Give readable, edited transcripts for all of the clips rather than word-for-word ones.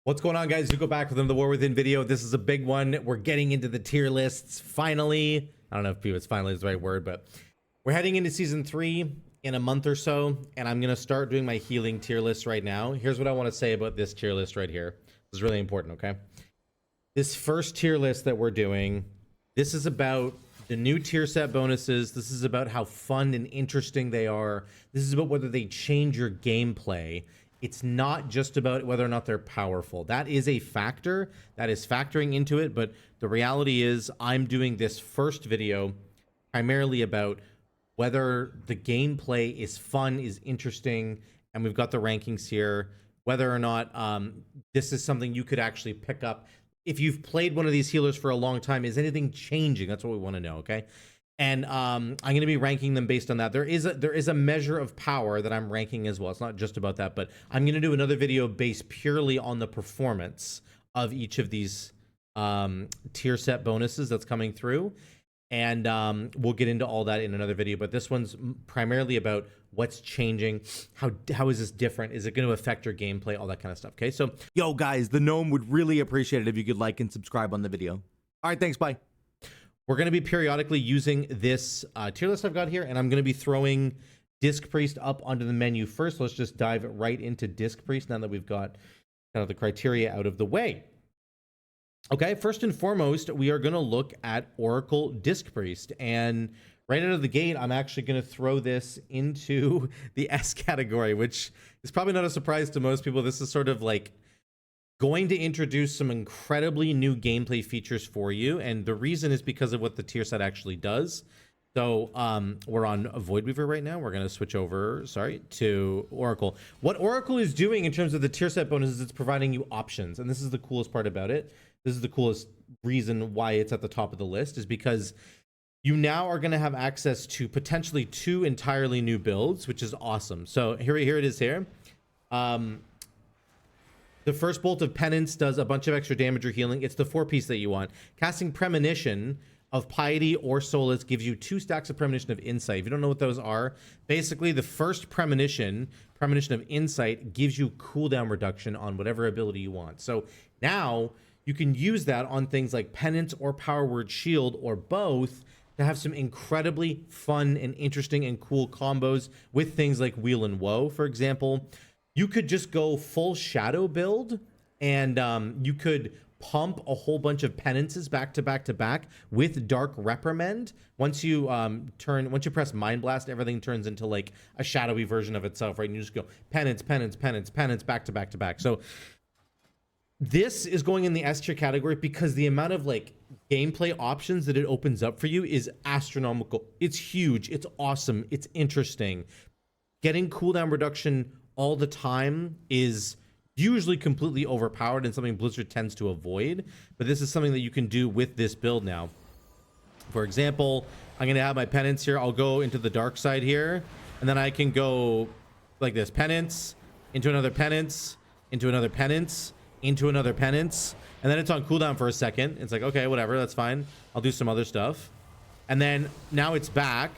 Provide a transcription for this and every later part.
What's going on, guys? Zuko back with another War Within video. This is a big one. We're getting into the tier lists finally. I don't know if it's finally is the right word, but we're heading into season 3 in a month or so, and I'm gonna start doing my healing tier list right now. Here's what I want to say about this tier list right here. This is really important, okay? This first tier list that we're doing, this is about the new tier set bonuses. This is about how fun and interesting they are. This is about whether they change your gameplay. It's not just about whether or not they're powerful. That is a factor that is factoring into it, but the reality is I'm doing this first video primarily about whether the gameplay is fun, is interesting, and we've got the rankings here, whether or not this is something you could actually pick up. If you've played one of these healers for a long time, is anything changing? That's what we want to know, okay? And I'm going to be ranking them based on that. There is a measure of power that I'm ranking as well. It's not just about that, but I'm going to do another video based purely on the performance of each of these tier set bonuses that's coming through. And we'll get into all that in another video. But this one's primarily about what's changing. How is this different? Is it going to affect your gameplay? All that kind of stuff. Okay, so Yo guys, the gnome would really appreciate it if you could like and subscribe on the video. All right, thanks, bye. we're going to be periodically using this tier list I've got here, and I'm going to be throwing Disc Priest up onto the menu first. Let's just dive right into Disc Priest now that we've got kind of the criteria out of the way. Okay, first and foremost, we are going to look at Oracle Disc Priest, and right out of the gate, I'm actually going to throw this into the S category, which is probably not a surprise to most people. This is sort of like going to introduce some incredibly new gameplay features for you, and the reason is because of what the tier set actually does. So we're on Voidweaver right now. We're going to switch over, to Oracle. What Oracle is doing in terms of the tier set bonuses, it's providing you options, and this is the coolest part about it. This is the coolest reason why it's at the top of the list, is because you now are going to have access to potentially 2 entirely new builds, which is awesome. So here it is here. The first Bolt of Penance does a bunch of extra damage or healing. It's the 4-piece that you want. Casting Premonition of Piety or Solace gives you 2 stacks of Premonition of Insight. If you don't know what those are, basically the first Premonition of Insight, gives you cooldown reduction on whatever ability you want. So now you can use that on things like Penance or Power Word Shield or both to have some incredibly fun and interesting and cool combos with things like Wheel and Woe, for example. You could just go full shadow build, and you could pump a whole bunch of penances back to back to back with Dark Reprimand. Once you press Mind Blast, everything turns into like a shadowy version of itself, right? And you just go penance, penance, penance, penance, back to back to back. So this is going in the S tier category because the amount of like gameplay options that it opens up for you is astronomical. It's huge. It's awesome. It's interesting. Getting cooldown reduction all the time is usually completely overpowered and something Blizzard tends to avoid, but this is something that you can do with this build now. For example, I'm going to have my penance here. I'll go into the dark side here, and then I can go like this: penance, into another penance, into another penance, into another penance, and then it's on cooldown for a second. It's like, okay, whatever, that's fine. I'll do some other stuff. And then now it's back,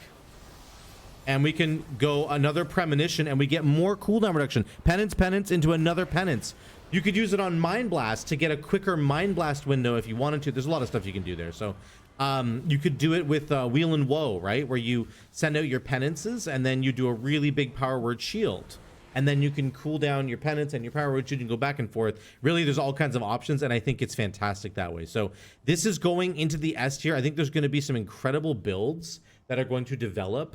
and we can go another Premonition, and we get more cooldown reduction. Penance, penance, into another penance. You could use it on Mind Blast to get a quicker Mind Blast window if you wanted to. There's a lot of stuff you can do there. So you could do it with Wheel and Woe, right? Where you send out your penances, and then you do a really big Power Word Shield. And then you can cool down your penance and your Power Word Shield and go back and forth. Really, there's all kinds of options, and I think it's fantastic that way. So this is going into the S tier. I think there's going to be some incredible builds that are going to develop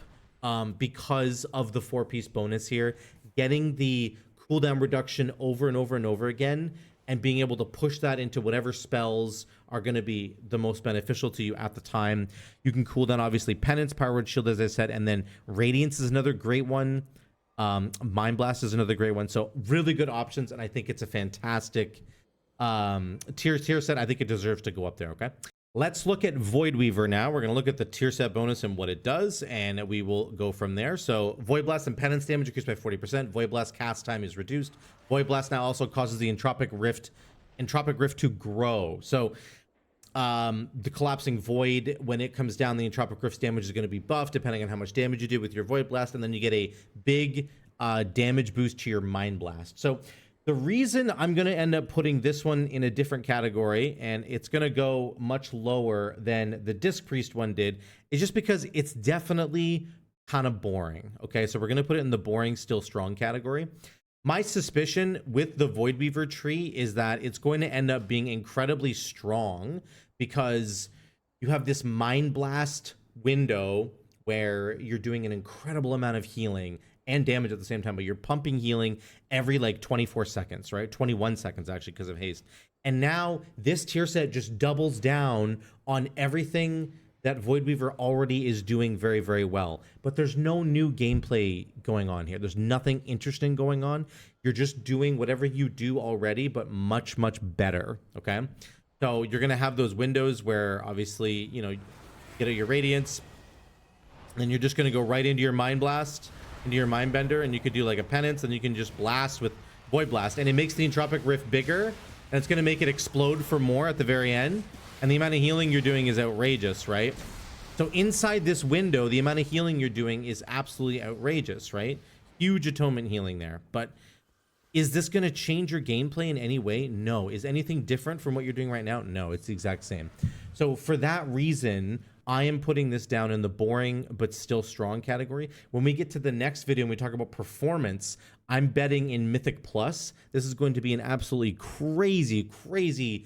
because of the 4-piece bonus here, getting the cooldown reduction over and over and over again, and being able to push that into whatever spells are going to be the most beneficial to you at the time. You can cool down, obviously, Penance, Power Word Shield, as I said, and then Radiance is another great one. Mind Blast is another great one. So really good options, and I think it's a fantastic tier set. I think it deserves to go up there, okay? Let's look at Voidweaver now. We're going to look at the tier set bonus and what it does, and we will go from there. So Void Blast and Penance damage increased by 40%. Void Blast cast time is reduced. Void Blast now also causes the Entropic Rift to grow. So the Collapsing Void, when it comes down, the Entropic Rift's damage is going to be buffed depending on how much damage you do with your Void Blast, and then you get a big damage boost to your Mind Blast. So The reason I'm going to end up putting this one in a different category, and it's going to go much lower than the Disc Priest one did, is just because it's definitely kind of boring. Okay, so we're going to put it in the boring, still strong category. My suspicion with the Voidweaver tree is that it's going to end up being incredibly strong because you have this Mind Blast window where you're doing an incredible amount of healing and damage at the same time, but you're pumping healing every like 24 seconds, right? 21 seconds actually because of haste. And now this tier set just doubles down on everything that Voidweaver already is doing very, very well. But there's no new gameplay going on here. There's nothing interesting going on. You're just doing whatever you do already, but much, much better, okay? So you're going to have those windows where obviously, you know, get out your Radiance, and you're just going to go right into your Mind Blast, into your Mind Bender, and you could do like a Penance, and you can just blast with Void Blast, and it makes the Entropic Rift bigger, and it's going to make it explode for more at the very end. And the amount of healing you're doing is outrageous, right? So inside this window, the amount of healing you're doing is absolutely outrageous, right? Huge atonement healing there. But is this going to change your gameplay in any way? No. Is anything different from what you're doing right now? No, it's the exact same. So for that reason, I am putting this down in the boring but still strong category. When we get to the next video and we talk about performance, I'm betting in Mythic Plus, this is going to be an absolutely crazy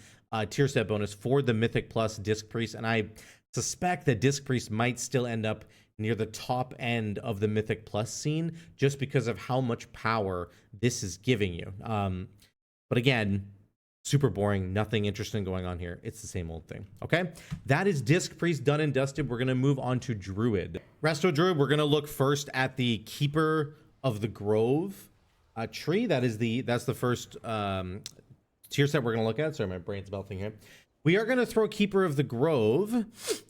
tier set bonus for the Mythic Plus Disc Priest, and I suspect that Disc Priest might still end up near the top end of the Mythic Plus scene just because of how much power this is giving you. But again, super boring, nothing interesting going on here. It's the same old thing, okay? That is Disc Priest done and dusted. We're going to move on to Druid. Resto Druid, we're going to look first at the Keeper of the Grove tree. That's the first tier set we're going to look at. Sorry, my brain's melting here. We are going to throw Keeper of the Grove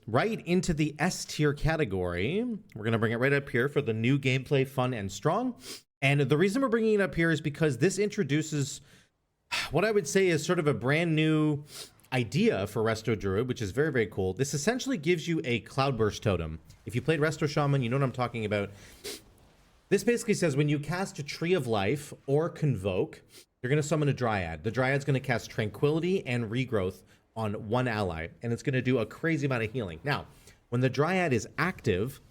right into the S tier category. We're going to bring it right up here for the new gameplay, fun and strong. And the reason we're bringing it up here is because this introduces what I would say is sort of a brand new idea for Resto Druid, which is very, very cool. This essentially gives you a Cloudburst totem. If you played Resto Shaman, you know what I'm talking about. This basically says when you cast a Tree of Life or Convoke, you're going to summon a Dryad. The Dryad's going to cast Tranquility and Regrowth on one ally, and it's going to do a crazy amount of healing. Now, when the Dryad is active,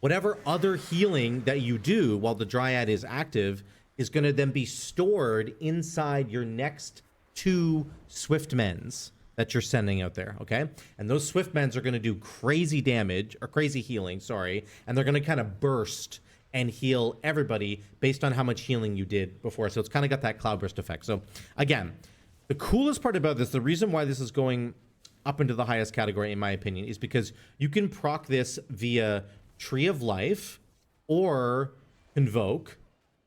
whatever other healing that you do while the Dryad is active is going to then be stored inside your next 2 Swiftmens that you're sending out there, okay? And those Swiftmens are going to do crazy damage, or crazy healing, sorry, and they're going to kind of burst and heal everybody based on how much healing you did before. So it's kind of got that Cloudburst effect. So again, the coolest part about this, the reason why this is going up into the highest category, in my opinion, is because you can proc this via Tree of Life or Convoke.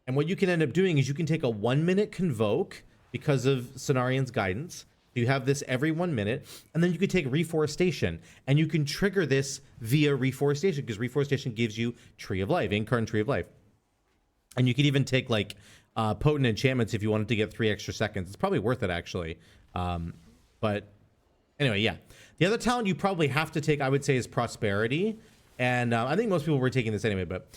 And what you can end up doing is you can take a 1-minute Convoke because of Cenarian's guidance. You have this every 1 minute, and then you can take Reforestation, and you can trigger this via Reforestation because Reforestation gives you Tree of Life, Incarnate Tree of Life. And you could even take like Potent Enchantments if you wanted to get 3 extra seconds. It's probably worth it actually. But anyway, yeah. The other talent you probably have to take, I would say, is Prosperity. And I think most people were taking this anyway, but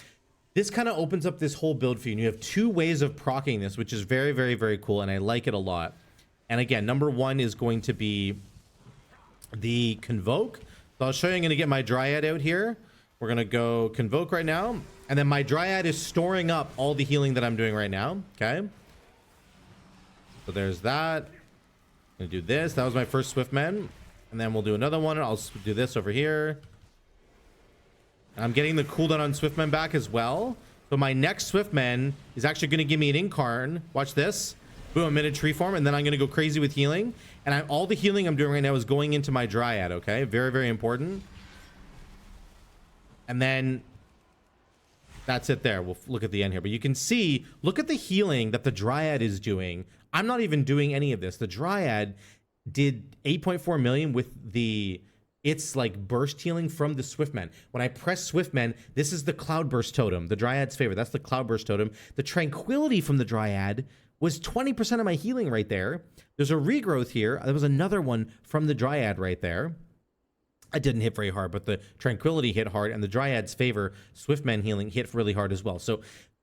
this kind of opens up this whole build for you. And you have 2 ways of proccing this, which is very, very, very cool, and I like it a lot. And again, number 1 is going to be the Convoke. So I'll show you, I'm going to get my Dryad out here. We're going to go Convoke right now. And then my Dryad is storing up all the healing that I'm doing right now. Okay. So there's that. I'm going to do this. That was my first Swiftman. And then we'll do another one. I'll do this over here. I'm getting the cooldown on Swiftman back as well. So my next Swiftman is actually going to give me an Incarn. Watch this. Boom, I'm in a tree form, and then I'm going to go crazy with healing. And all the healing I'm doing right now is going into my Dryad, okay? Very, very important. And then that's it there. We'll look at the end here. But you can see, look at the healing that the Dryad is doing. I'm not even doing any of this. The Dryad did 8.4 million with it's like burst healing from the Swiftman. When I press Swiftman, this is the Cloudburst totem, the Dryad's favorite. That's the Cloudburst totem. The Tranquility from the Dryad was 20% of my healing right there. There's a Regrowth here. There was another one from the Dryad right there. I didn't hit very hard, but the Tranquility hit hard, and the Dryad's favor, Swiftman healing, hit really hard as well. So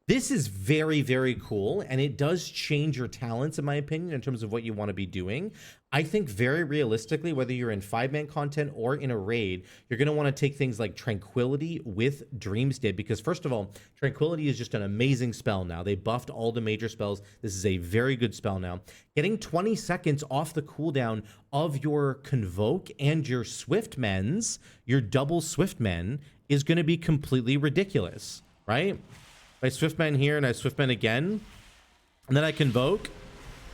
This is very, very cool, and it does change your talents, in my opinion, in terms of what you want to be doing. I think very realistically, whether you're in 5-man content or in a raid, you're going to want to take things like Tranquility with Dream's Day, because first of all, Tranquility is just an amazing spell now. They buffed all the major spells. This is a very good spell now. Getting 20 seconds off the cooldown of your Convoke and your Swiftmen's, your double Swiftmen, is going to be completely ridiculous, right? I Swiftmen here and I Swiftmen again, and then I Convoke.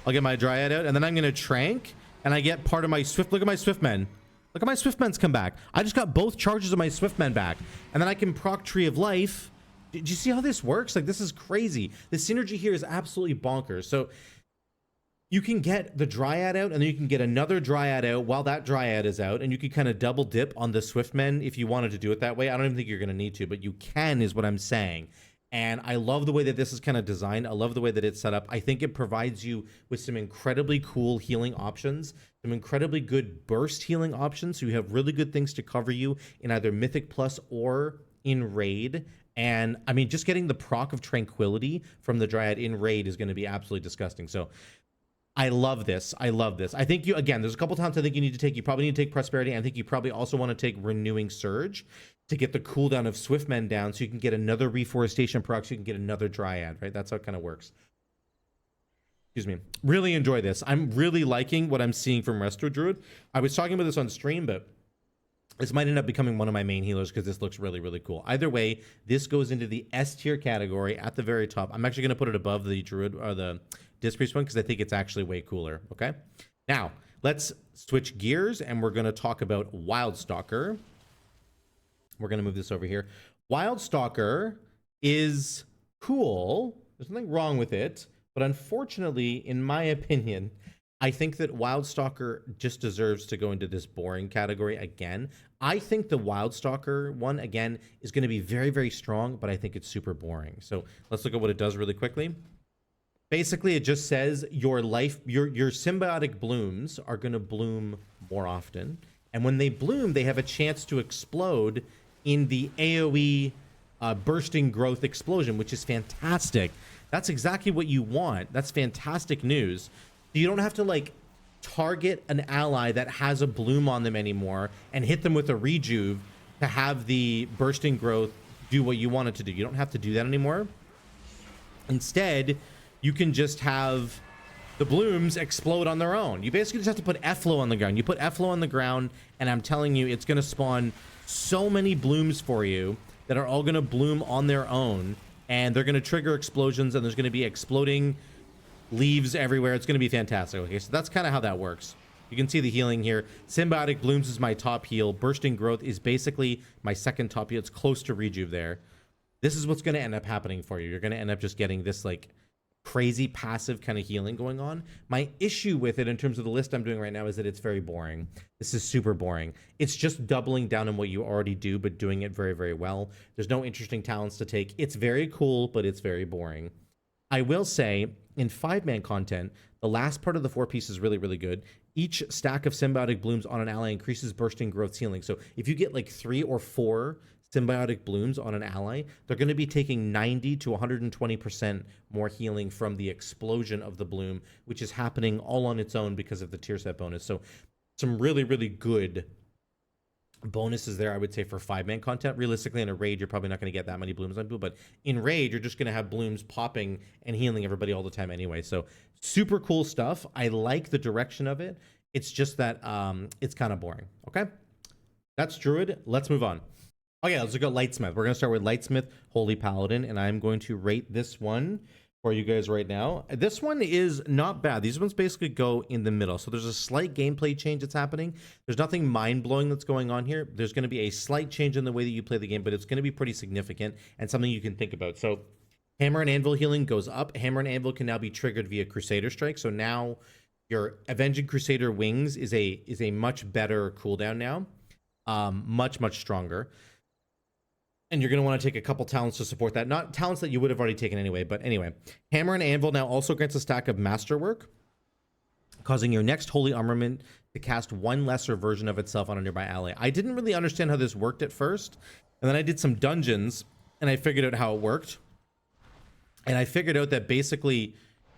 I'll get my Dryad out, and then I'm going to Trank, and I get part of my Swift. Look at my Swiftmen. Look at my Swiftmen's come back. I just got both charges of my Swiftmen back, and then I can proc Tree of Life. Did you see how this works? Like, this is crazy. The synergy here is absolutely bonkers. So you can get the Dryad out, and then you can get another Dryad out while that Dryad is out, and you can kind of double dip on the Swiftmen if you wanted to do it that way. I don't even think you're going to need to, but you can, is what I'm saying. And I love the way that this is kind of designed. I love the way that it's set up. I think it provides you with some incredibly cool healing options, some incredibly good burst healing options. So you have really good things to cover you in either Mythic Plus or in Raid. And I mean, just getting the proc of Tranquility from the Dryad in Raid is going to be absolutely disgusting. So I love this. I love this. I think you, again, there's a couple times I think you need to take, you probably need to take Prosperity. I think you probably also want to take Renewing Surge to get the cooldown of Swiftmen down so you can get another Reforestation proc, so you can get another Dryad, right? That's how it kind of works. Excuse me. Really enjoy this. I'm really liking what I'm seeing from Resto Druid. I was talking about this on stream, but this might end up becoming one of my main healers because this looks really, really cool. Either way, this goes into the S tier category at the very top. I'm actually going to put it above the Druid or the Disc Priest one because I think it's actually way cooler, okay? Now, let's switch gears and we're going to talk about Wildstalker. We're going to move this over here. Wildstalker is cool. There's nothing wrong with it. But unfortunately, in my opinion, I think that Wildstalker just deserves to go into this boring category again. I think the Wildstalker one, again, is going to be very, very strong, but I think it's super boring. So let's look at what it does really quickly. Basically, it just says your symbiotic blooms are going to bloom more often. And when they bloom, they have a chance to explode in the AoE bursting growth explosion, which is fantastic. That's exactly what you want. That's fantastic news. You don't have to like target an ally that has a bloom on them anymore and hit them with a rejuve to have the bursting growth do what you want it to do. You don't have to do that anymore. Instead, you can just have the blooms explode on their own. You basically just have to put Efflow on the ground. You put Efflow on the ground, and I'm telling you, it's going to spawn so many blooms for you that are all going to bloom on their own, and they're going to trigger explosions, and there's going to be exploding leaves everywhere. It's going to be fantastic. Okay, so that's kind of how that works. You can see the healing here. Symbiotic Blooms is my top heal. Bursting Growth is basically my second top heal. It's close to Rejuve there. This is what's going to end up happening for you. You're going to end up just getting this like crazy passive kind of healing going on. My issue with it in terms of the list I'm doing right now is that it's very boring. This is super boring. It's just doubling down on what you already do, but doing it very, very well. There's no interesting talents to take. It's very cool, but it's very boring. I will say, in 5-man content, the last part of the 4-piece is really, really good. Each stack of Symbiotic Blooms on an ally increases bursting growth healing. So if you get like 3 or 4 Symbiotic Blooms on an ally, they're going to be taking 90 to 120% more healing from the explosion of the bloom, which is happening all on its own because of the tier set bonus. So some really, really good bonuses there, I would say, for 5-man content. Realistically, in a raid, you're probably not going to get that many blooms on people, but in raid, you're just going to have blooms popping and healing everybody all the time anyway. So super cool stuff. I like the direction of it. It's just that it's kind of boring. Okay, that's Druid. Let's move on. Okay, let's look at Lightsmith. We're going to start with Lightsmith, Holy Paladin, and I'm going to rate this one for you guys right now. This one is not bad. These ones basically go in the middle. So there's a slight gameplay change that's happening. There's nothing mind-blowing that's going on here. There's going to be a slight change in the way that you play the game, but it's going to be pretty significant and something you can think about. So Hammer and Anvil healing goes up. Hammer and Anvil can now be triggered via Crusader Strike. So now your Avenging Crusader Wings is a much better cooldown now. Much, much stronger. And you're going to want to take a couple talents to support that. Not talents that you would have already taken anyway, but anyway. Hammer and Anvil now also grants a stack of Masterwork, causing your next Holy Armament to cast one lesser version of itself on a nearby ally. I didn't really understand how this worked at first, and then I did some dungeons, and I figured out how it worked. And I figured out that basically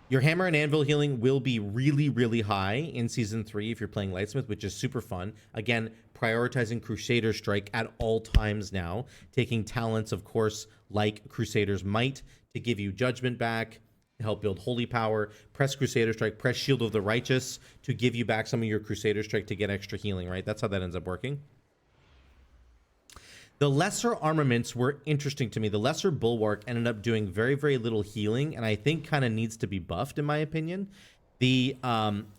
your hammer and anvil healing will be really, really high in season 3 if you're playing Lightsmith, which is super fun. Again, prioritizing Crusader Strike at all times now, taking talents, of course, like Crusader's Might to give you Judgment back, to help build Holy Power, press Crusader Strike, press Shield of the Righteous to give you back some of your Crusader Strike to get extra healing, right? That's how that ends up working. The lesser armaments were interesting to me. The lesser bulwark ended up doing very, very little healing, and I think kind of needs to be buffed, in my opinion. The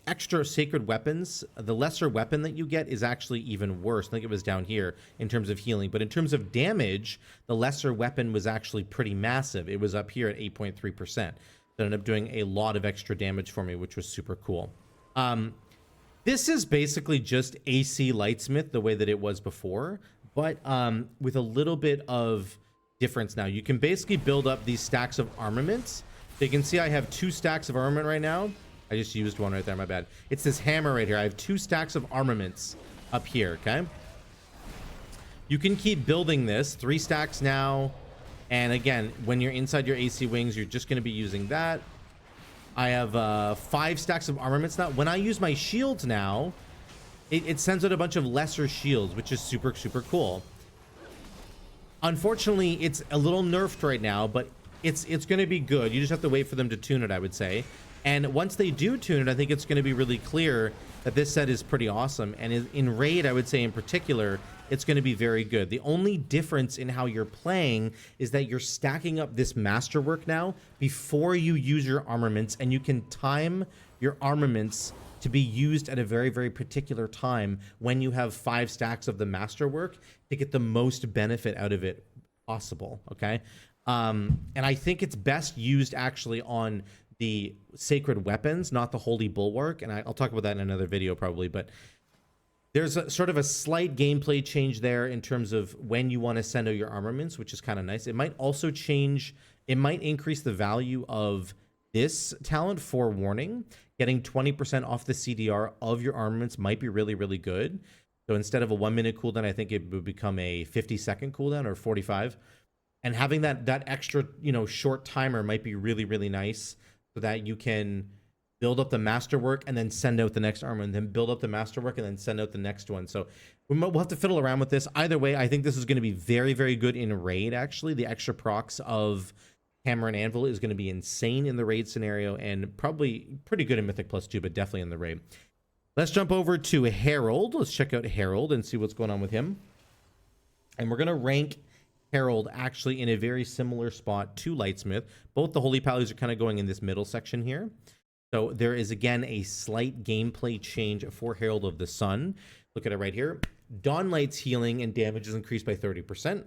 extra sacred weapons, the lesser weapon that you get is actually even worse. I think it was down here in terms of healing. But in terms of damage, the lesser weapon was actually pretty massive. It was up here at 8.3%. That ended up doing a lot of extra damage for me, which was super cool. This is basically just AC Lightsmith the way that it was before, but with a little bit of difference now. You can basically build up these stacks of armaments. So you can see I have 2 stacks of armament right now. I just used one right there, my bad. It's this hammer right here. I have 2 stacks of armaments up here, okay? You can keep building this, 3 stacks now. And again, when you're inside your AC wings, you're just going to be using that. I have 5 stacks of armaments now. When I use my shields now, it sends out a bunch of lesser shields, which is super, super cool. Unfortunately, it's a little nerfed right now, but it's going to be good. You just have to wait for them to tune it, I would say. And once they do tune it, I think it's going to be really clear that this set is pretty awesome. And in Raid, I would say in particular, it's going to be very good. The only difference in how you're playing is that you're stacking up this masterwork now before you use your armaments, and you can time your armaments to be used at a very, very particular time when you have 5 stacks of the masterwork to get the most benefit out of it possible, okay? And I think it's best used actually on the sacred weapons, not the holy bulwark, and I'll talk about that in another video probably, but there's a sort of a slight gameplay change there in terms of when you want to send out your armaments, which is kind of nice. It might also change, it might increase the value of this talent, Forewarning. Getting 20% off the CDR of your armaments might be really, really good. So instead of a 1-minute cooldown, I think it would become a 50-second cooldown or 45. And having that extra, short timer might be really, really nice, so that you can build up the masterwork and then send out the next armor, and then build up the masterwork and then send out the next one. So we'll have to fiddle around with this. Either way, I think this is going to be very, very good in Raid, actually. The extra procs of Hammer and Anvil is going to be insane in the Raid scenario, and probably pretty good in Mythic Plus too, but definitely in the Raid. Let's jump over to Herald. Let's check out Herald and see what's going on with him. And we're going to rank Herald actually in a very similar spot to Lightsmith. Both the Holy Powers are kind of going in this middle section here. So there is, again, a slight gameplay change for Herald of the Sun. Look at it right here. Dawnlight's healing and damage is increased by 30%.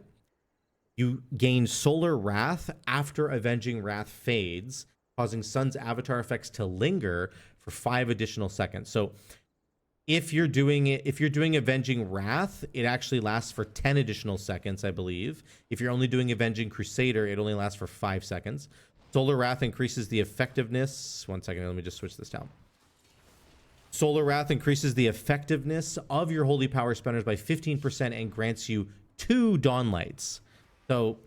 You gain Solar Wrath after Avenging Wrath fades, causing Sun's avatar effects to linger for 5 additional seconds. So if you're doing Avenging Wrath, it actually lasts for 10 additional seconds, I believe. If you're only doing Avenging Crusader, it only lasts for 5 seconds. Solar Wrath increases the effectiveness. One second, let me just switch this down. Solar Wrath increases the effectiveness of your Holy Power spenders by 15% and grants you 2 Dawnlights. So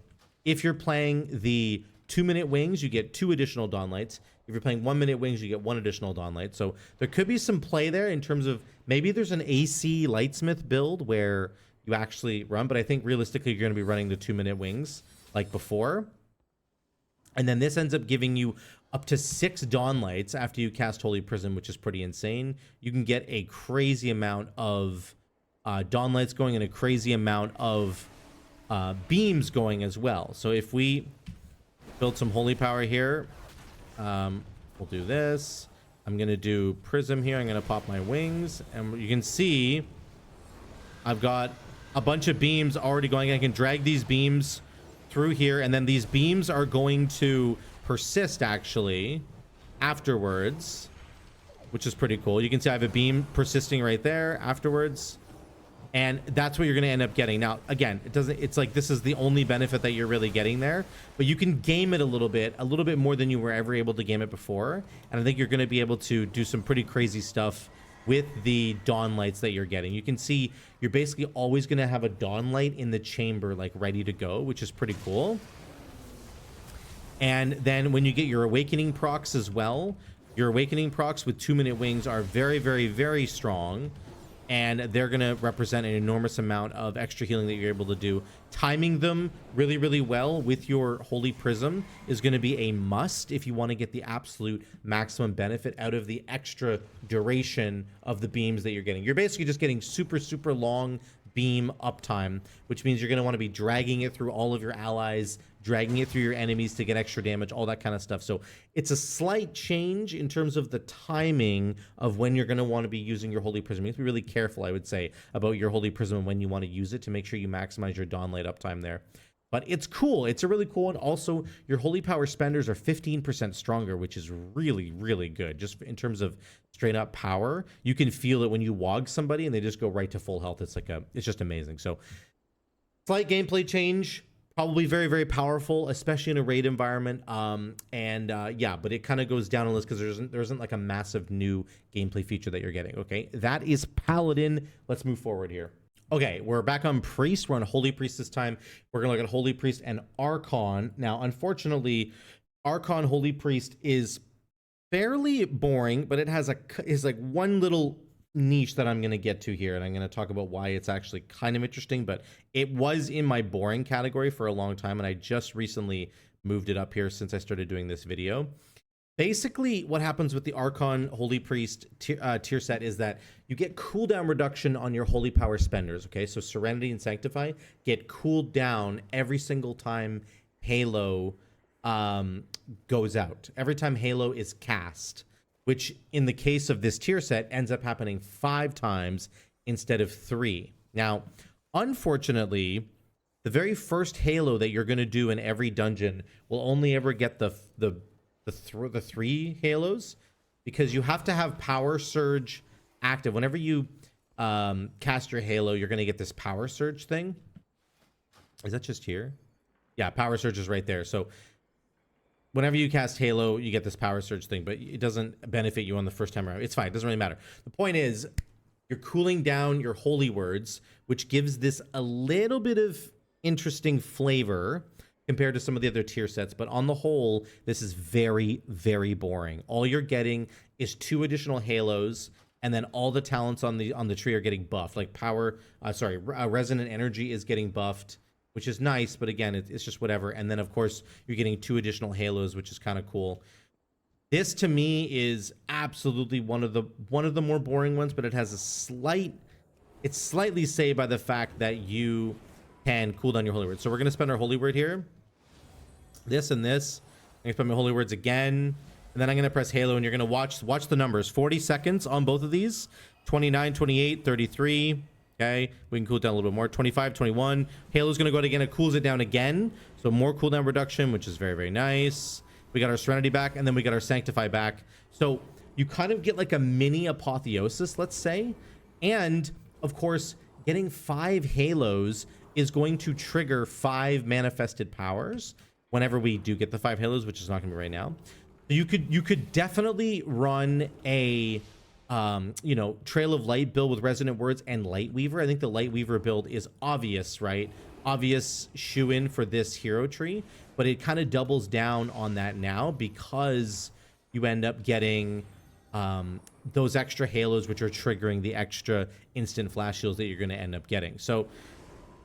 if you're playing the 2-minute wings, you get 2 additional Dawnlights. If you're playing 1-minute wings, you get 1 additional Dawnlight. So there could be some play there in terms of maybe there's an AC Lightsmith build where you actually run, but I think realistically you're going to be running the 2-minute wings like before. And then this ends up giving you up to 6 Dawnlights after you cast Holy Prism, which is pretty insane. You can get a crazy amount of Dawnlights going and a crazy amount of beams going as well. So if we build some Holy Power here, we'll do this. I'm going to do Prism here. I'm going to pop my wings. And you can see I've got a bunch of beams already going. I can drag these beams through here, and then these beams are going to persist actually afterwards, which is pretty cool. You can see I have a beam persisting right there afterwards, and that's what you're going to end up getting. Now again, it's like this is the only benefit that you're really getting there, but you can game it a little bit more than you were ever able to game it before, and I think you're going to be able to do some pretty crazy stuff with the Dawnlights that you're getting. You can see you're basically always going to have a Dawnlight in the chamber like ready to go, which is pretty cool. And then when you get your awakening procs as well, your awakening procs with 2-minute wings are very, very, very strong. And they're going to represent an enormous amount of extra healing that you're able to do. Timing them really, really well with your Holy Prism is going to be a must if you want to get the absolute maximum benefit out of the extra duration of the beams that you're getting. You're basically just getting super, super long beam uptime, which means you're going to want to be dragging it through all of your allies, dragging it through your enemies to get extra damage, all that kind of stuff. So it's a slight change in terms of the timing of when you're going to want to be using your Holy Prism. You have to be really careful, I would say, about your Holy Prism and when you want to use it to make sure you maximize your Dawn Light uptime there. But it's cool. It's a really cool one. Also, your Holy Power spenders are 15% stronger, which is really, really good. Just in terms of straight up power, you can feel it when you wog somebody and they just go right to full health. It's just amazing. So slight gameplay change, probably very, very powerful, especially in a raid environment. Yeah, but it kind of goes down on this because there isn't like a massive new gameplay feature that you're getting. Okay, that is Paladin. Let's move forward here. Okay, we're back on Priest. We're on Holy Priest this time. We're going to look at Holy Priest and Archon. Now, unfortunately, Archon Holy Priest is fairly boring, but it has like one little niche that I'm going to get to here, and I'm going to talk about why it's actually kind of interesting, but it was in my boring category for a long time, and I just recently moved it up here since I started doing this video. Basically, what happens with the Archon Holy Priest tier set is that you get cooldown reduction on your Holy Power spenders, okay? So Serenity and Sanctify get cooled down every single time Halo goes out. Every time Halo is cast, which in the case of this tier set ends up happening 5 times instead of 3. Now, unfortunately, the very first Halo that you're going to do in every dungeon will only ever get the 3 Halos, because you have to have Power Surge active. Whenever you cast your Halo, you're going to get this Power Surge thing. Is that just here? Yeah, Power Surge is right there. So whenever you cast Halo, you get this Power Surge thing, but it doesn't benefit you on the first time around. It's fine. It doesn't really matter. The point is, you're cooling down your Holy Words, which gives this a little bit of interesting flavor compared to some of the other tier sets. But on the whole, this is very, very boring. All you're getting is 2 additional Halos, and then all the talents on the tree are getting buffed. Like Resonant Energy is getting buffed, which is nice, but again, it's just whatever. And then, of course, you're getting 2 additional Halos, which is kind of cool. This, to me, is absolutely one of the more boring ones, but it has it's slightly saved by the fact that you can cool down your Holy Word. So we're going to spend our Holy Word here. This and this. I'm going to spend my Holy Words again. And then I'm going to press Halo, and you're going to watch the numbers. 40 seconds on both of these. 29, 28, 33. Okay, we can cool it down a little bit more. 25, 21. Halo's going to go out again. It cools it down again. So more cooldown reduction, which is very, very nice. We got our Serenity back, and then we got our Sanctify back. So you kind of get like a mini apotheosis, let's say. And, of course, getting 5 Halos is going to trigger 5 manifested powers whenever we do get the 5 Halos, which is not going to be right now. So you could definitely run a Trail of Light build with Resonant Words and Lightweaver. I think the Lightweaver build is obvious, right? Obvious shoe-in for this hero tree, but it kind of doubles down on that now because you end up getting those extra Halos, which are triggering the extra instant flash shields that you're going to end up getting. So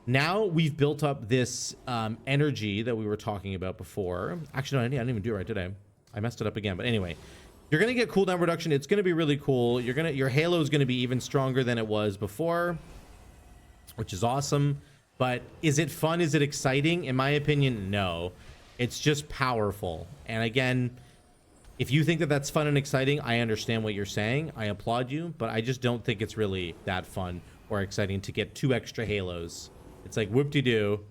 now we've built up this energy that we were talking about before. Actually, no, I didn't even do it right, did I? I messed it up again. But anyway, you're going to get cooldown reduction. It's going to be really cool. Your Halo is going to be even stronger than it was before, which is awesome. But is it fun? Is it exciting? In my opinion, no. It's just powerful. And again, if you think that that's fun and exciting, I understand what you're saying. I applaud you, but I just don't think it's really that fun or exciting to get 2 extra Halos. It's like, whoop-de-doo,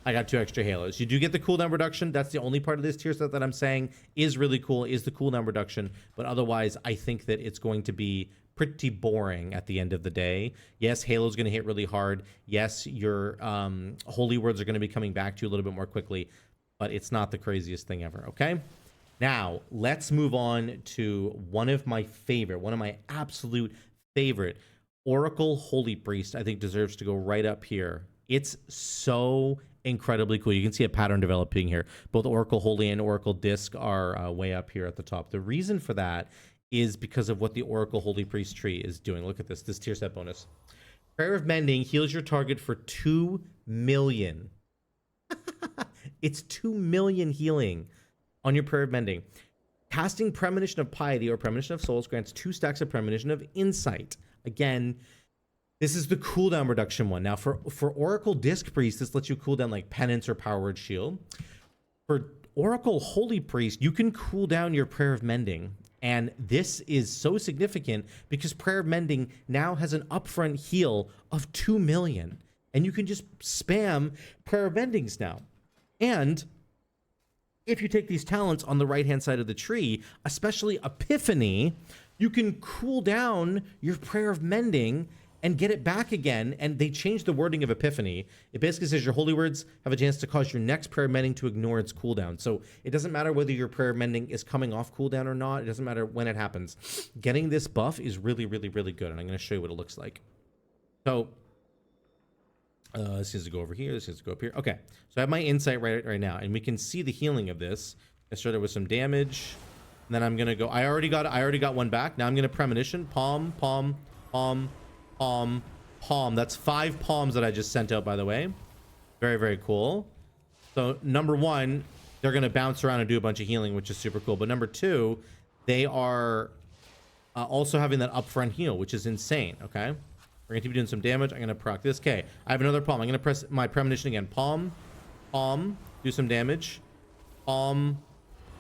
I got 2 extra Halos. You do get the cooldown reduction. That's the only part of this tier set that I'm saying is really cool, is the cooldown reduction. But otherwise, I think that it's going to be pretty boring at the end of the day. Yes, Halo's going to hit really hard. Yes, your Holy Words are going to be coming back to you a little bit more quickly, but it's not the craziest thing ever, okay? Now, let's move on to one of my absolute favorite, Oracle Holy Priest. I think deserves to go right up here. It's so incredibly cool. You can see a pattern developing here. Both Oracle Holy and Oracle Disc are way up here at the top. The reason for that is because of what the Oracle Holy Priest tree is doing. Look at this tier set bonus. Prayer of Mending heals your target for 2 million. It's 2 million healing on your Prayer of Mending. Casting Premonition of Piety or Premonition of Souls grants 2 stacks of Premonition of Insight. Again, this is the cooldown reduction one. Now, for Oracle Disc Priest, this lets you cool down like Penance or Power Word Shield. For Oracle Holy Priest, you can cool down your Prayer of Mending. And this is so significant because Prayer of Mending now has an upfront heal of 2 million. And you can just spam Prayer of Mendings now. And if you take these talents on the right-hand side of the tree, especially Epiphany, you can cool down your Prayer of Mending and get it back again. And they changed the wording of Epiphany. It basically says your holy words have a chance to cause your next Prayer of Mending to ignore its cooldown. So it doesn't matter whether your Prayer of Mending is coming off cooldown or not. It doesn't matter when it happens. Getting this buff is really, really, really good. And I'm going to show you what it looks like. So this needs to go over here. This needs to go up here. Okay. So I have my insight right now, and we can see the healing of this. I started with some damage. And then I'm going to go. I already got one back. Now I'm going to Premonition. Palm, palm, palm, palm, palm. That's 5 palms that I just sent out, by the way. Very, very cool. So number 1, they're going to bounce around and do a bunch of healing, which is super cool. But number 2, they are also having that upfront heal, which is insane. Okay. We're going to keep doing some damage. I'm going to proc this. Okay. I have another palm. I'm going to press my Premonition again. Palm, palm, do some damage. Palm,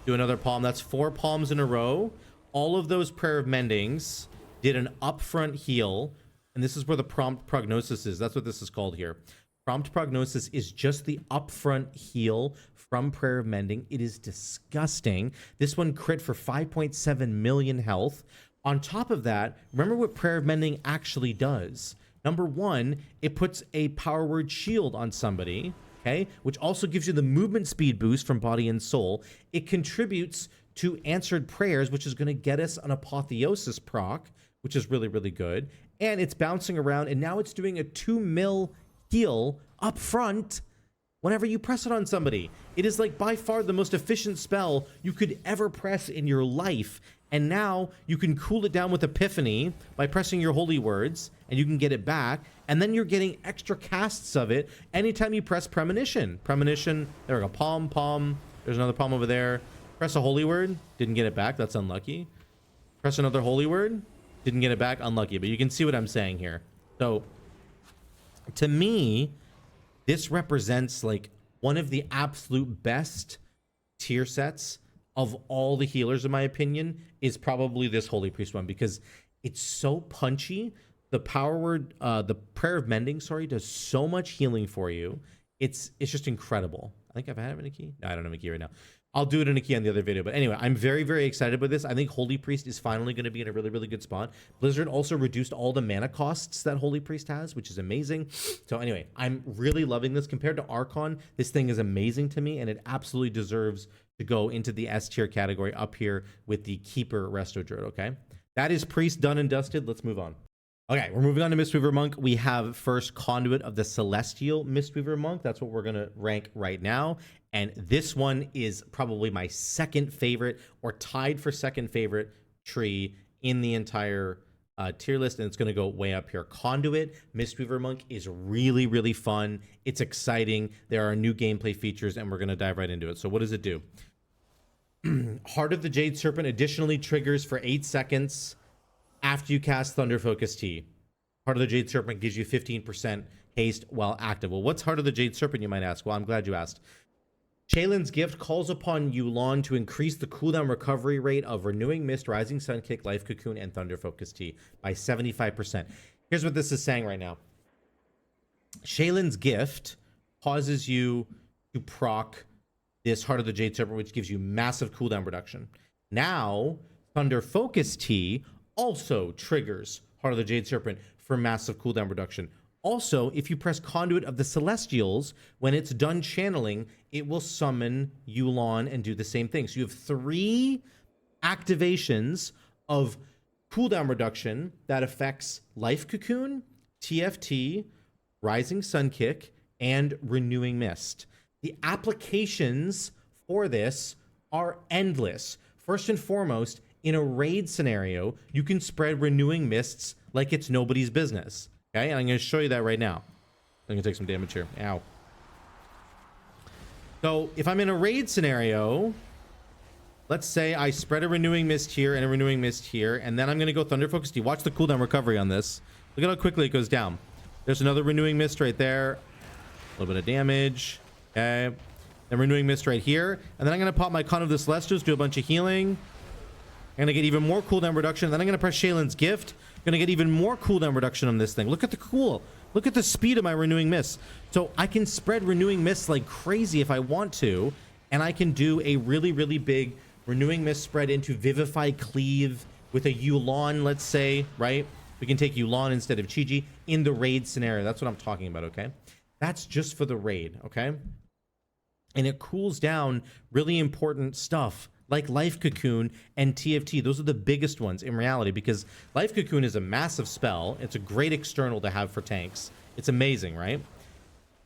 do another palm. That's 4 palms in a row. All of those Prayer of Mendings did an upfront heal. And this is where the prompt prognosis is. That's what this is called here. Prompt prognosis is just the upfront heal from Prayer of Mending. It is disgusting. This one crit for 5.7 million health. On top of that, remember what Prayer of Mending actually does. Number 1, it puts a Power Word Shield on somebody, okay, which also gives you the movement speed boost from Body and Soul. It contributes to Answered Prayers, which is going to get us an Apotheosis proc, which is really, really good. And it's bouncing around, and now it's doing a 2 mil heal up front whenever you press it on somebody. It is like by far the most efficient spell you could ever press in your life. And now you can cool it down with Epiphany by pressing your holy words, and you can get it back. And then you're getting extra casts of it anytime you press Premonition. Premonition, there we go, palm, palm. There's another palm over there. Press a holy word, didn't get it back, that's unlucky. Press another holy word, didn't get it back, unlucky. But you can see what I'm saying here. So to me, this represents like one of the absolute best tier sets of all the healers, in my opinion, is probably this Holy Priest one, because it's so punchy. The Power Word, the Prayer of Mending, sorry, does so much healing for you. It's just incredible. I think I've had it in a key. No, I don't have a key right now. I'll do it in a key on the other video. But anyway, I'm very, very excited about this. I think Holy Priest is finally going to be in a really, really good spot. Blizzard also reduced all the mana costs that Holy Priest has, which is amazing. So anyway, I'm really loving this. Compared to Archon, this thing is amazing to me, and it absolutely deserves to go into the S tier category up here with the Keeper Resto Druid, okay? That is Priest done and dusted. Let's move on. Okay, we're moving on to Mistweaver Monk. We have first Conduit of the Celestial Mistweaver Monk. That's what we're going to rank right now. And this one is probably my second favorite, or tied for second favorite tree in the entire tier list, and it's going to go way up here. Conduit Mistweaver Monk is really, really fun. It's exciting. There are new gameplay features, and we're going to dive right into it. So what does it do? Heart of the Jade Serpent additionally triggers for 8 seconds after you cast Thunder Focus Tea. Heart of the Jade Serpent gives you 15% haste while active. Well, what's Heart of the Jade Serpent, you might ask? Well, I'm glad you asked. Shaylin's Gift calls upon Yulon to increase the cooldown recovery rate of Renewing Mist, Rising Sun Kick, Life Cocoon, and Thunder Focus Tea by 75%. Here's what this is saying right now. Shaylin's Gift causes you to proc this Heart of the Jade Serpent, which gives you massive cooldown reduction. Now, Thunder Focus Tea also triggers Heart of the Jade Serpent for massive cooldown reduction. Also, if you press Conduit of the Celestials, when it's done channeling, it will summon Yulon and do the same thing. So you have 3 activations of cooldown reduction that affects Life Cocoon, TFT, Rising Sun Kick, and Renewing Mist. The applications for this are endless. First and foremost, in a raid scenario, you can spread Renewing Mists like it's nobody's business. Okay, and I'm going to show you that right now. I'm going to take some damage here. Ow. So if I'm in a raid scenario, let's say I spread a Renewing Mist here and a Renewing Mist here, and then I'm going to go Thunder Focus Tea. Watch the cooldown recovery on this. Look at how quickly it goes down. There's another Renewing Mist right there. A little bit of damage. Okay. Then Renewing Mist right here. And then I'm going to pop my Con of the Celestials, do a bunch of healing. I'm going to get even more cooldown reduction. Then I'm going to press Shaylin's Gift. Going to get even more cooldown reduction on this thing. Look at the cool. Look at the speed of my Renewing Mist. So I can spread Renewing Mist like crazy if I want to. And I can do a really, really big Renewing Mist spread into Vivify Cleave with a Yulon, let's say, right? We can take Yulon instead of Chi-Ji in the raid scenario. That's what I'm talking about, okay? That's just for the raid, okay? And it cools down really important stuff like Life Cocoon and TFT. Those are the biggest ones in reality, because Life Cocoon is a massive spell. It's a great external to have for tanks. It's amazing, right?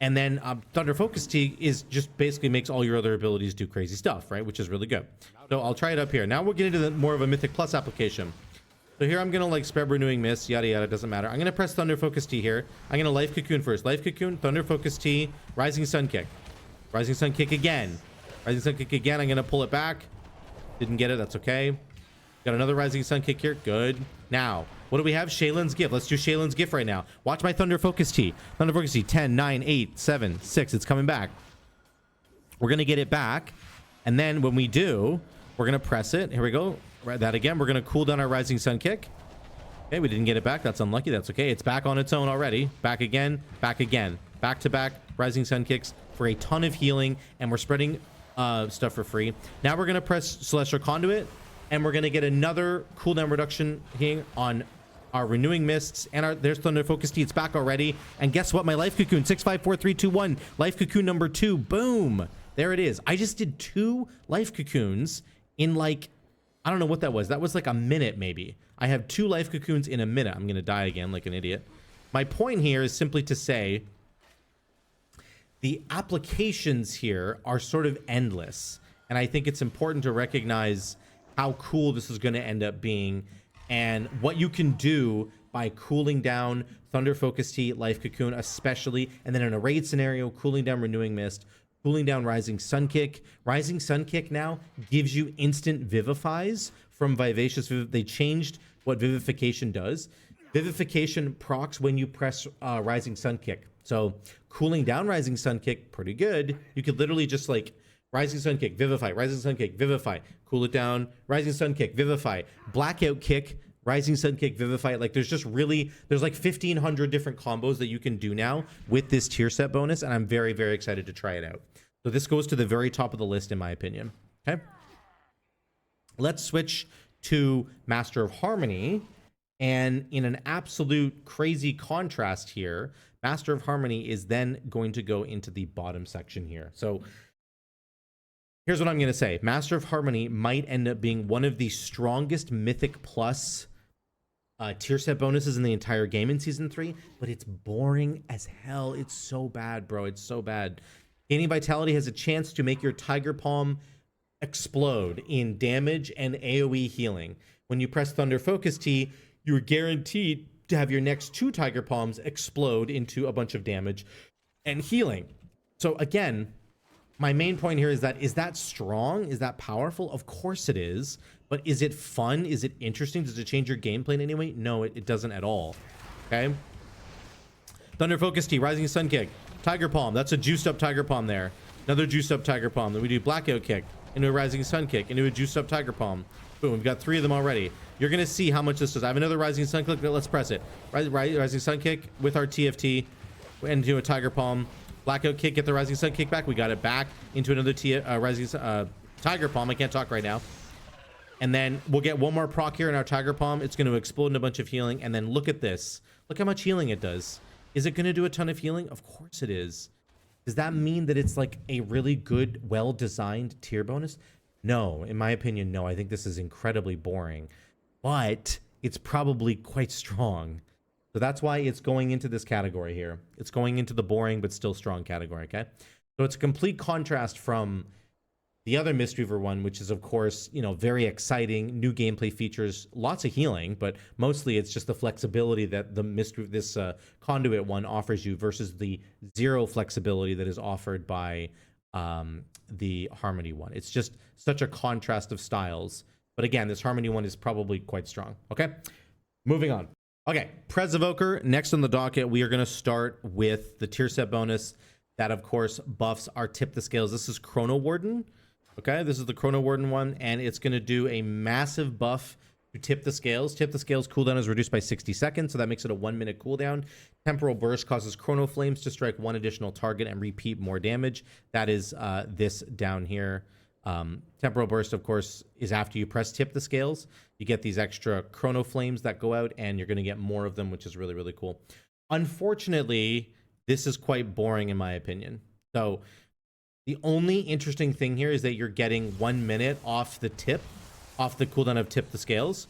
And then Thunder Focus Tea is just basically makes all your other abilities do crazy stuff, right? Which is really good. So I'll try it up here. Now we'll get into the more of a Mythic Plus application. So here I'm going to like spread Renewing Mist, yada yada, doesn't matter. I'm going to press Thunder Focus Tea here. I'm going to Life Cocoon first. Life Cocoon, Thunder Focus Tea, Rising Sun Kick. Rising Sun Kick again. Rising Sun Kick again. I'm going to pull it back. Didn't get it. That's okay. Got another Rising Sun Kick here. Good. Now, what do we have? Shaylin's Gift. Let's do Shaylin's Gift right now. Watch my Thunder Focus Tea. Thunder Focus Tea. 10, 9, 8, 7, 6. It's coming back. We're going to get it back. And then when we do, we're going to press it. Here we go. Right, that again. We're going to cool down our Rising Sun Kick. Okay, we didn't get it back. That's unlucky. That's okay. It's back on its own already. Back again. Back again. Back to back Rising Sun Kicks for a ton of healing. And we're spreading stuff for free. Now we're going to press Celestial Conduit. And we're going to get another cooldown reduction here on our Renewing Mists. And there's Thunder Focus Tea. It's back already. And guess what? My Life Cocoon. 6, 5, 4, 3, 2, 1. Life Cocoon number 2. Boom. There it is. I just did 2 Life Cocoons in like, I don't know what that was. That was like a minute maybe. I have 2 Life Cocoons in a minute. I'm going to die again like an idiot. My point here is simply to say the applications here are sort of endless. And I think it's important to recognize how cool this is going to end up being and what you can do by cooling down Thunder Focus Tea, Life Cocoon especially, and then in a raid scenario, cooling down Renewing Mist, cooling down Rising Sun Kick. Rising Sun Kick now gives you instant Vivifies from Vivacious. They changed what Vivification does. Vivification procs when you press Rising Sun Kick. So cooling down Rising Sun Kick, pretty good. You could literally just like Rising Sun Kick, Vivify, Rising Sun Kick, Vivify, cool it down, Rising Sun Kick, Vivify, Blackout Kick, Rising Sun Kick, Vivify. Like there's like 1,500 different combos that you can do now with this tier set bonus. And I'm very, very excited to try it out. So this goes to the very top of the list in my opinion. Okay. Let's switch to Master of Harmony. And in an absolute crazy contrast here, Master of Harmony is then going to go into the bottom section here. So here's what I'm going to say. Master of Harmony might end up being one of the strongest Mythic Plus tier set bonuses in the entire game in Season 3, but it's boring as hell. It's so bad, bro. It's so bad. Gaining Vitality has a chance to make your Tiger Palm explode in damage and AoE healing. When you press Thunder Focus Tea, you're guaranteed to have your next 2 Tiger Palms explode into a bunch of damage and healing. So again, my main point here is that strong? Is that powerful? Of course it is. But is it fun? Is it interesting? Does it change your gameplay in any way? No, it doesn't at all. Okay. Thunder Focus Tea, Rising Sun Kick, Tiger Palm. That's a juiced up Tiger Palm there. Another juiced up Tiger Palm. Then we do Blackout Kick into a Rising Sun Kick into a juiced up Tiger Palm. Boom, we've got 3 of them already. You're going to see how much this does. I have another Rising Sun Kick. Let's press it. Rising Sun Kick with our TFT into a Tiger Palm. Blackout Kick, get the Rising Sun Kick back. We got it back into another Tiger Palm. I can't talk right now. And then we'll get one more proc here in our Tiger Palm. It's going to explode in a bunch of healing. And then look at this. Look how much healing it does. Is it going to do a ton of healing? Of course it is. Does that mean that it's like a really good, well-designed tier bonus? No, in my opinion, no. I think this is incredibly boring. But it's probably quite strong. So that's why it's going into this category here. It's going into the boring but still strong category, okay? So it's a complete contrast from the other Mistweaver one, which is, of course, you know, very exciting, new gameplay features, lots of healing, but mostly it's just the flexibility that this Conduit one offers you versus the zero flexibility that is offered by the Harmony one. It's just such a contrast of styles. But again, this Harmony one is probably quite strong. Okay, moving on. Okay, Pres Evoker, next on the docket, we are going to start with the tier set bonus that, of course, buffs our Tip the Scales. This is Chrono Warden. Okay, this is the Chrono Warden one, and it's going to do a massive buff to Tip the Scales. Tip the Scales cooldown is reduced by 60 seconds, so that makes it a 1-minute cooldown. Temporal Burst causes Chrono Flames to strike one additional target and repeat more damage. That is this down here. Temporal Burst, of course, is after you press Tip the Scales. You get these extra Chrono Flames that go out, and you're going to get more of them, which is really, really cool. Unfortunately, this is quite boring in my opinion. So the only interesting thing here is that you're getting 1 minute off the cooldown of Tip the Scales.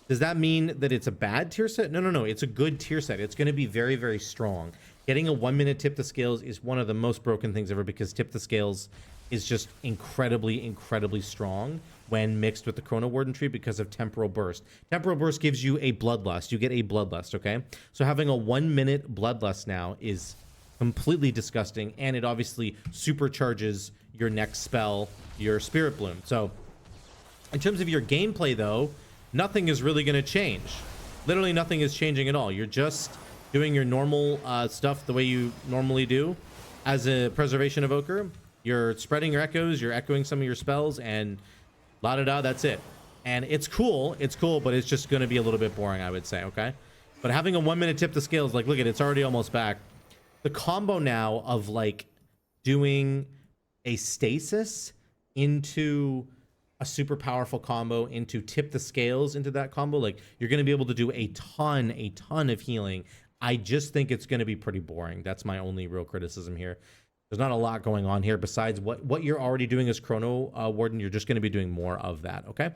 Does that mean that it's a bad tier set? No. It's a good tier set. It's going to be very, very strong. Getting a 1 minute Tip the Scales is one of the most broken things ever because Tip the Scales is just incredibly, incredibly strong when mixed with the Chrono Warden tree because of Temporal Burst. Temporal Burst gives you a Bloodlust. You get a Bloodlust, okay? So having a 1 minute Bloodlust now is completely disgusting, and it obviously supercharges your next spell, your Spirit Bloom. So in terms of your gameplay, though, nothing is really going to change. Literally nothing is changing at all. You're just doing your normal stuff the way you normally do as a Preservation Evoker. You're spreading your echoes, you're echoing some of your spells, and la-da-da, that's it. And it's cool, but it's just going to be a little bit boring, I would say, okay? But having a 1 minute Tip the Scales, like, look at it, it's already almost back. The combo now of like doing a stasis into a super powerful combo into Tip the Scales into that combo, like you're going to be able to do a ton of healing. I just think it's going to be pretty boring. That's my only real criticism here. There's not a lot going on here besides what you're already doing as Chrono Warden. You're just going to be doing more of that. Okay,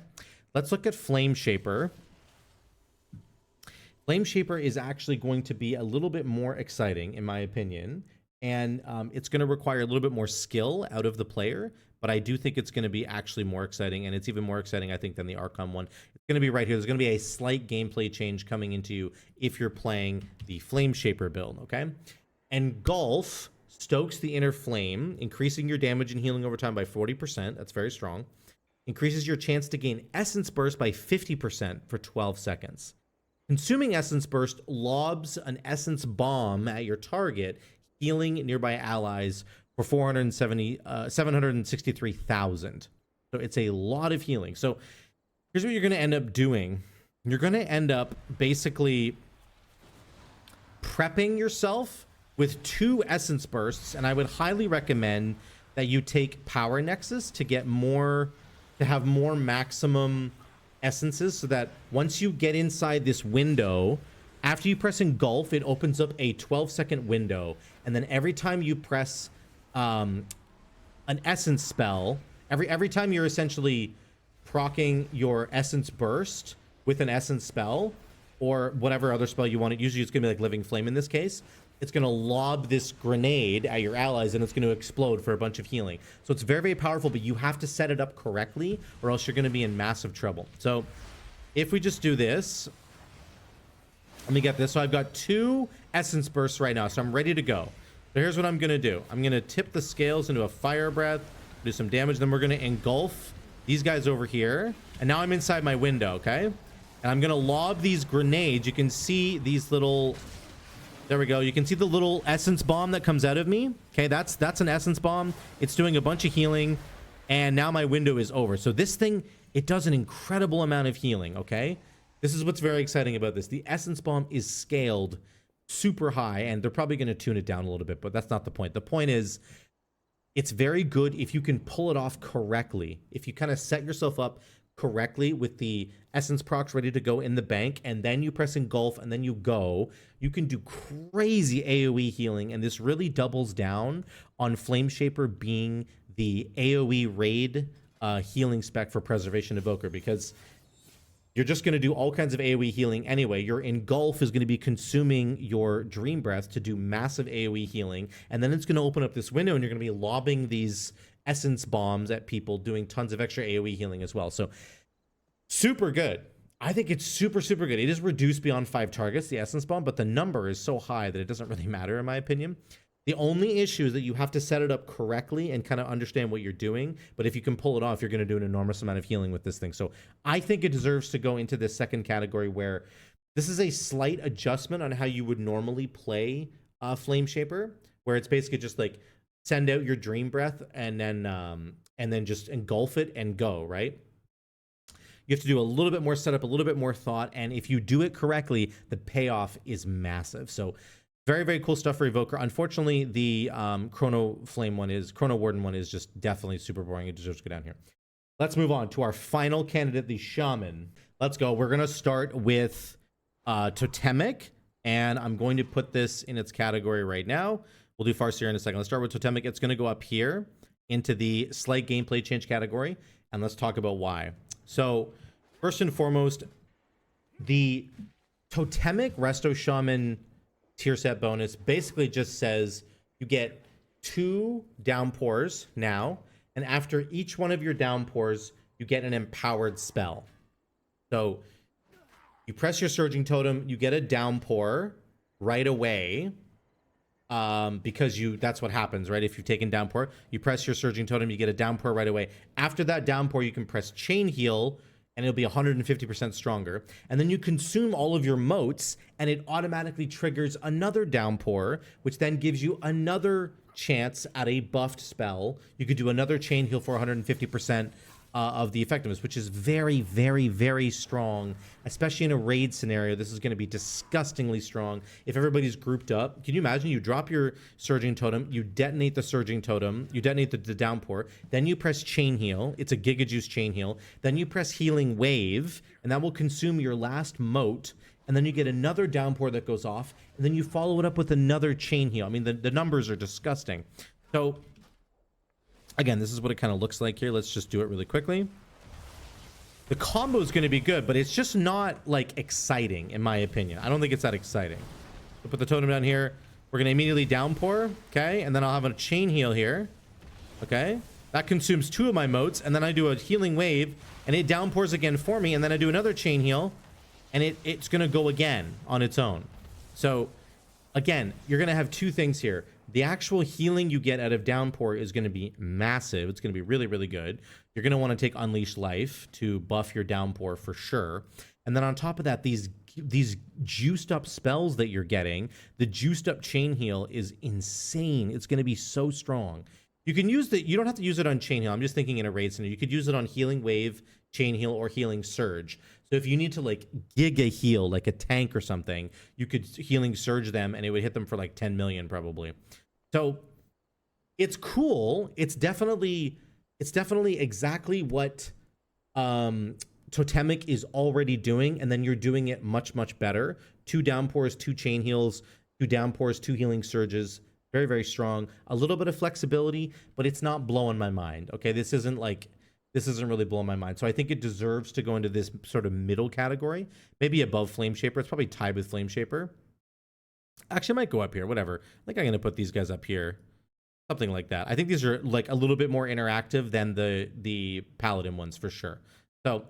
let's look at Flame Shaper. Flame Shaper is actually going to be a little bit more exciting, in my opinion, and it's going to require a little bit more skill out of the player, but I do think it's going to be actually more exciting, and it's even more exciting, I think, than the Archon one. It's going to be right here. There's going to be a slight gameplay change coming into you if you're playing the Flame Shaper build, okay? Engulf stokes the inner flame, increasing your damage and healing over time by 40%. That's very strong. Increases your chance to gain Essence Burst by 50% for 12 seconds. Consuming Essence Burst lobs an Essence Bomb at your target, healing nearby allies for 763,000. So it's a lot of healing. So here's what you're going to end up doing. You're going to end up basically prepping yourself with 2 Essence Bursts, and I would highly recommend that you take Power Nexus to get more, to have more maximum essences, so that once you get inside this window, after you press Engulf, it opens up a 12-second window, and then every time you press an essence spell, every time you're essentially proccing your Essence Burst with an essence spell or whatever other spell you want, it usually it's gonna be like Living Flame in this case, it's going to lob this grenade at your allies and it's going to explode for a bunch of healing. So it's very, very powerful, but you have to set it up correctly or else you're going to be in massive trouble. So if we just do this, let me get this. So I've got 2 Essence Bursts right now, so I'm ready to go. So here's what I'm going to do. I'm going to tip the scales into a Fire Breath, do some damage, then we're going to engulf these guys over here. And now I'm inside my window, okay? And I'm going to lob these grenades. You can see these little... There we go. You can see the little essence bomb that comes out of me. Okay, that's an essence bomb. It's doing a bunch of healing, and now my window is over. So this thing, it does an incredible amount of healing, okay? This is what's very exciting about this. The essence bomb is scaled super high, and they're probably going to tune it down a little bit, but that's not the point. The point is, it's very good if you can pull it off correctly. If you kind of set yourself up correctly with the essence procs ready to go in the bank, and then you press Engulf and then you go, you can do crazy AoE healing, and this really doubles down on Flame Shaper being the AoE raid healing spec for Preservation Evoker, because you're just going to do all kinds of AoE healing anyway. Your Engulf is going to be consuming your Dream Breath to do massive AoE healing, and then it's going to open up this window, and you're going to be lobbing these Essence Bombs at people, doing tons of extra AoE healing as well. So super good. I think it's super, super good. It is reduced beyond 5 targets, the Essence Bomb, but the number is so high that it doesn't really matter, in my opinion. The only issue is that you have to set it up correctly and kind of understand what you're doing. But if you can pull it off, you're going to do an enormous amount of healing with this thing. So I think it deserves to go into this second category, where this is a slight adjustment on how you would normally play Flame Shaper, where it's basically just like send out your Dream Breath and then just engulf it and go, right? You have to do a little bit more setup, a little bit more thought. And if you do it correctly, the payoff is massive. So very, very cool stuff for Evoker. Unfortunately, the Chrono Warden one is just definitely super boring. It deserves to go down here. Let's move on to our final candidate, the Shaman. Let's go. We're going to start with Totemic, and I'm going to put this in its category right now. We'll do Farseer in a second. Let's start with Totemic. It's going to go up here into the slight gameplay change category, and let's talk about why. So first and foremost, the Totemic Resto Shaman tier set bonus basically just says you get 2 downpours now, and after each one of your downpours you get an empowered spell. So you press your Surging Totem, you get a downpour right away, because that's what happens, right? If you've taken downpour, you press your Surging Totem, you get a downpour right away. After that downpour, you can press Chain Heal, and it'll be 150% stronger. And then you consume all of your motes, and it automatically triggers another downpour, which then gives you another chance at a buffed spell. You could do another Chain Heal for 150% of the effectiveness, which is very, very, very strong, especially in a raid scenario. This is going to be disgustingly strong if everybody's grouped up. Can you imagine? You drop your Surging Totem, you detonate the Surging Totem, you detonate the downpour, then you press Chain Heal. It's a Giga Juice Chain Heal. Then you press Healing Wave, and that will consume your last mote, and then you get another downpour that goes off, and then you follow it up with another Chain Heal. I mean, the numbers are disgusting. So again, this is what it kind of looks like here. Let's just do it really quickly. The combo is going to be good, but it's just not like exciting, in my opinion. I don't think it's that exciting. So put the totem down here. We're going to immediately downpour, okay? And then I'll have a Chain Heal here, okay? That consumes 2 of my motes, and then I do a Healing Wave, and it downpours again for me, and then I do another Chain Heal, and it's going to go again on its own. So again, you're going to have 2 things here. The actual healing you get out of downpour is going to be massive. It's going to be really, really good. You're going to want to take Unleash Life to buff your downpour for sure. And then on top of that, these juiced up spells that you're getting, the juiced up Chain Heal is insane. It's going to be so strong. You can use you don't have to use it on Chain Heal. I'm just thinking in a raid scenario. You could use it on Healing Wave, Chain Heal, or Healing Surge. So if you need to like giga heal like a tank or something, you could Healing Surge them, and it would hit them for like 10 million probably. So it's cool. It's definitely exactly what Totemic is already doing, and then you're doing it much, much better. 2 downpours, 2 Chain Heals, 2 downpours, 2 Healing Surges. Very, very strong. A little bit of flexibility, but it's not blowing my mind. Okay, this isn't really blowing my mind. So I think it deserves to go into this sort of middle category, maybe above Flame Shaper. It's probably tied with Flame Shaper. Actually, I might go up here, whatever. I think I'm going to put these guys up here. Something like that. I think these are like a little bit more interactive than the Paladin ones for sure. So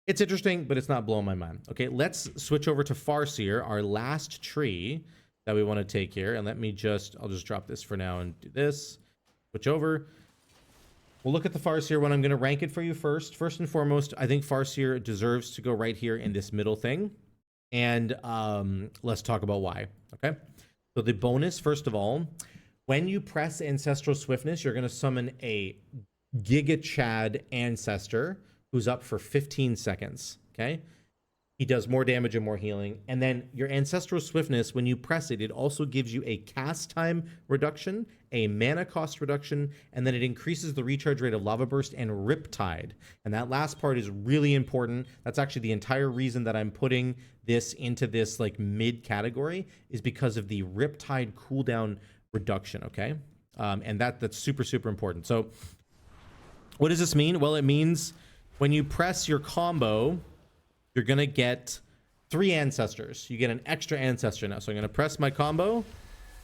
it's interesting, but it's not blowing my mind. Okay, let's switch over to Farseer, our last tree that we want to take here. And I'll just drop this for now and do this. Switch over. We'll look at the Farseer one. I'm going to rank it for you first. First and foremost, I think Farseer deserves to go right here in this middle thing. And let's talk about why. Okay, so the bonus, first of all, when you press Ancestral Swiftness, you're going to summon a Giga Chad Ancestor who's up for 15 seconds. Okay, he does more damage and more healing. And then your Ancestral Swiftness, when you press it, it also gives you a cast time reduction, a mana cost reduction, and then it increases the recharge rate of Lava Burst and Riptide. And that last part is really important. That's actually the entire reason that I'm putting this into this like mid category, is because of the Riptide cooldown reduction, okay? And that's super, super important. So what does this mean? Well, it means when you press your combo, you're going to get 3 ancestors. You get an extra ancestor now. So I'm going to press my combo.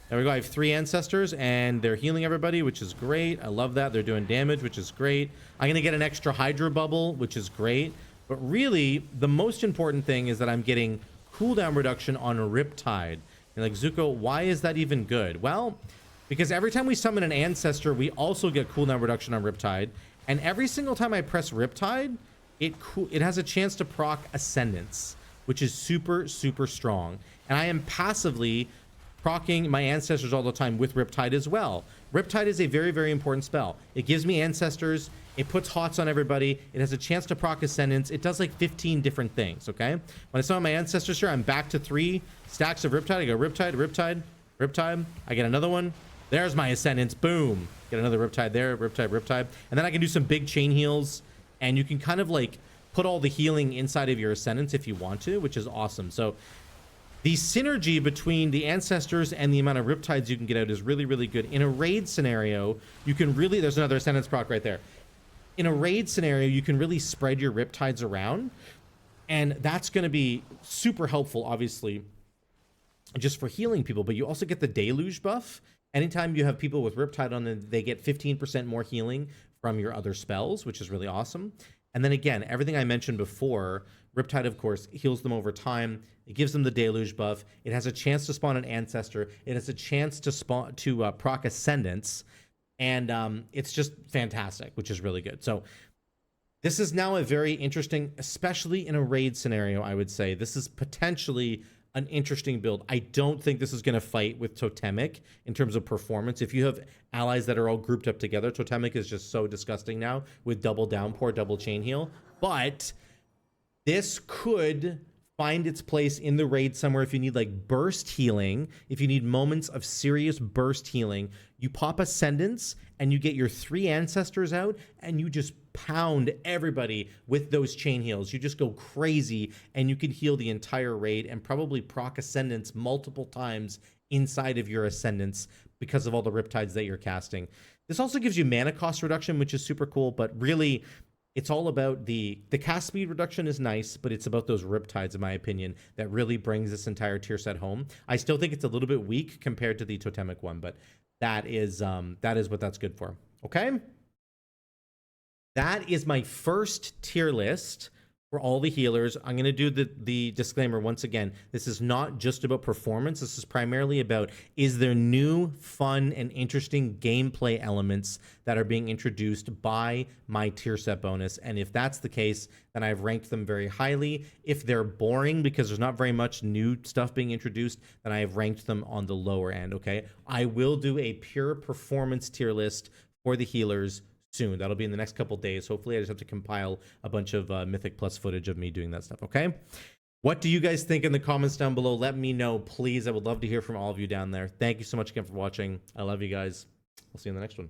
There we go. I have 3 ancestors, and they're healing everybody, which is great. I love that. They're doing damage, which is great. I'm going to get an extra Hydra bubble, which is great. But really, the most important thing is that I'm getting cooldown reduction on Riptide. And like, Zuko, why is that even good? Well, because every time we summon an ancestor, we also get cooldown reduction on Riptide. And every single time I press Riptide, it has a chance to proc Ascendance, which is super, super strong. And I am passively proccing my ancestors all the time with Riptide as well. Riptide is a very, very important spell. It gives me ancestors. It puts hots on everybody. It has a chance to proc Ascendance. It does like 15 different things, okay? When I summon my ancestors here, I'm back to 3 stacks of Riptide. I go Riptide, Riptide, Riptide. I get another one. There's my Ascendance. Boom. Get another Riptide there. Riptide, Riptide. And then I can do some big chain heals. And you can kind of like put all the healing inside of your Ascendance if you want to, which is awesome. So the synergy between the ancestors and the amount of Riptides you can get out is really, really good. In a raid scenario, you can really, there's another Ascendance proc right there. In a raid scenario, you can really spread your Riptides around. And that's going to be super helpful, obviously, just for healing people. But you also get the Deluge buff. Anytime you have people with Riptide on them, they get 15% more healing from your other spells, which is really awesome. And then again, everything I mentioned before, Riptide, of course, heals them over time. It gives them the Deluge buff. It has a chance to spawn an Ancestor. It has a chance to spawn proc Ascendance. And it's just fantastic, which is really good. So this is now a very interesting, especially in a raid scenario, I would say. This is potentially an interesting build. I don't think this is going to fight with Totemic in terms of performance. If you have allies that are all grouped up together, Totemic is just so disgusting now with double downpour, double chain heal. But this could find its place in the raid somewhere if you need like burst healing, if you need moments of serious burst healing. You pop Ascendance and you get your 3 ancestors out and you just pound everybody with those chain heals. You just go crazy and you can heal the entire raid and probably proc Ascendance multiple times inside of your Ascendance because of all the Riptides that you're casting. This also gives you mana cost reduction, which is super cool, but really it's all about the cast speed reduction is nice, but it's about those Riptides, in my opinion, that really brings this entire tier set home. I still think it's a little bit weak compared to the Totemic one, but that is what that's good for. Okay? That is my first tier list for all the healers. I'm going to do the disclaimer once again. This is not just about performance. This is primarily about, is there new, fun, and interesting gameplay elements that are being introduced by my tier set bonus? And if that's the case, then I've ranked them very highly. If they're boring because there's not very much new stuff being introduced, then I have ranked them on the lower end, okay? I will do a pure performance tier list for the healers soon. That'll be in the next couple days. Hopefully I just have to compile a bunch of Mythic Plus footage of me doing that stuff, okay? What do you guys think in the comments down below? Let me know, please. I would love to hear from all of you down there. Thank you so much again for watching. I love you guys. I'll see you in the next one.